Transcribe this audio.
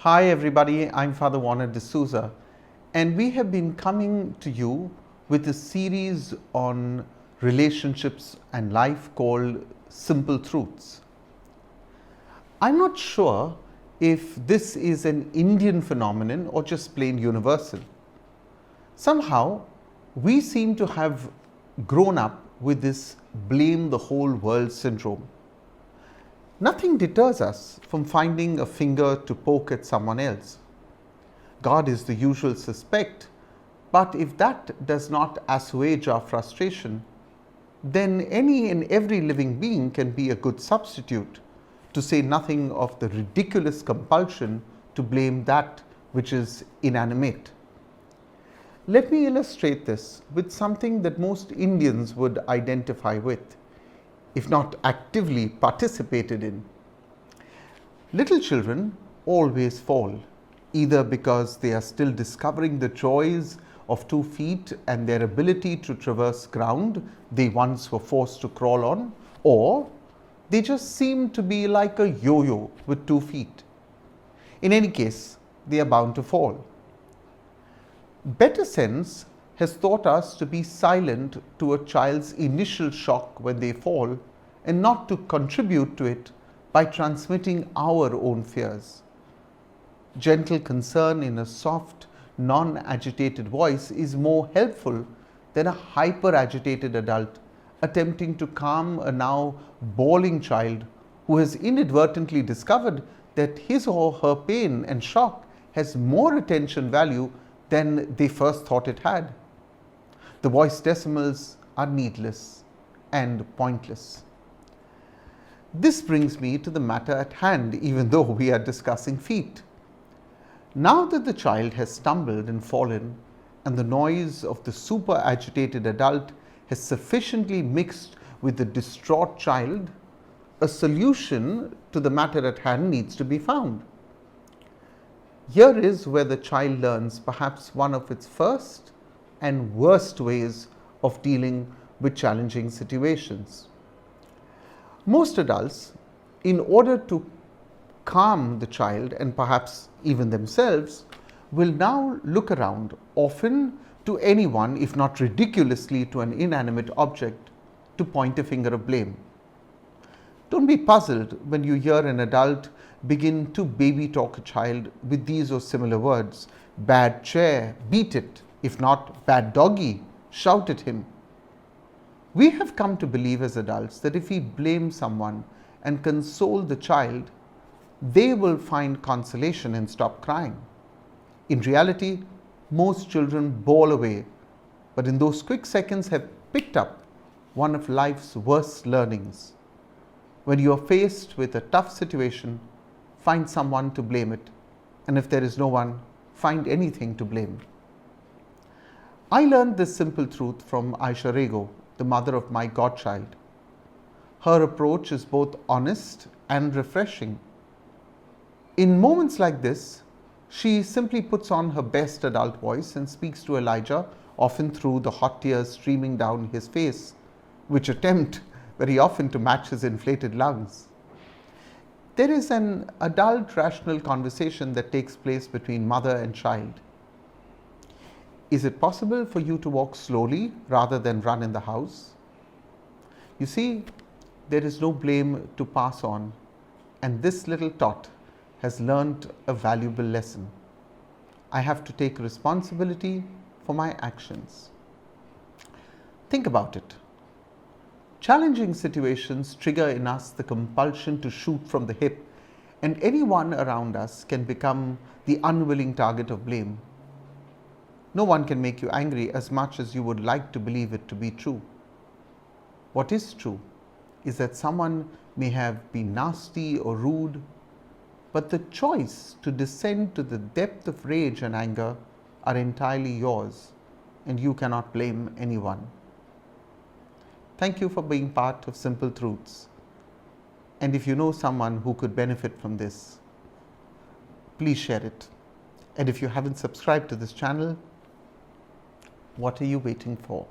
Hi everybody, I'm Father Warner D'Souza, and we have been coming to you with a series on relationships and life called Simple Truths. I'm not sure if this is an Indian phenomenon or just plain universal. Somehow, we seem to have grown up with this blame the whole world syndrome. Nothing deters us from finding a finger to poke at someone else. God is the usual suspect, but if that does not assuage our frustration, then any and every living being can be a good substitute, to say nothing of the ridiculous compulsion to blame that which is inanimate. Let me illustrate this with something that most Indians would identify with, if not actively participated in. Little children always fall, either because they are still discovering the joys of 2 feet and their ability to traverse ground they once were forced to crawl on, or they just seem to be like a yo-yo with 2 feet. In any case, they are bound to fall. Better sense has taught us to be silent to a child's initial shock when they fall and not to contribute to it by transmitting our own fears. Gentle concern in a soft, non-agitated voice is more helpful than a hyper-agitated adult attempting to calm a now bawling child who has inadvertently discovered that his or her pain and shock has more attention value than they first thought it had. The voice decimals are needless and pointless. This brings me to the matter at hand, even though we are discussing feet. Now that the child has stumbled and fallen, and the noise of the super agitated adult has sufficiently mixed with the distraught child, a solution to the matter at hand needs to be found. Here is where the child learns perhaps one of its first and worst ways of dealing with challenging situations. Most adults, in order to calm the child and perhaps even themselves, will now look around, often to anyone, if not ridiculously to an inanimate object, to point a finger of blame. Don't be puzzled when you hear an adult begin to baby talk a child with these or similar words: bad chair, beat it; if not, bad doggy, shout at him. We have come to believe as adults that if we blame someone and console the child, they will find consolation and stop crying. In reality, most children bawl away, but in those quick seconds have picked up one of life's worst learnings. When you are faced with a tough situation, find someone to blame it, and if there is no one, find anything to blame. I learned this simple truth from Aisha Rego, the mother of my godchild. Her approach is both honest and refreshing. In moments like this, she simply puts on her best adult voice and speaks to Elijah, often through the hot tears streaming down his face, which attempt very often to match his inflated lungs. There is an adult rational conversation that takes place between mother and child. Is it possible for you to walk slowly rather than run in the house? You see, there is no blame to pass on, and this little tot has learnt a valuable lesson. I have to take responsibility for my actions. Think about it. Challenging situations trigger in us the compulsion to shoot from the hip, and anyone around us can become the unwilling target of blame. No one can make you angry as much as you would like to believe it to be true. What is true is that someone may have been nasty or rude, but the choice to descend to the depth of rage and anger are entirely yours, and you cannot blame anyone. Thank you for being part of Simple Truths. And if you know someone who could benefit from this, please share it. And if you haven't subscribed to this channel, what are you waiting for?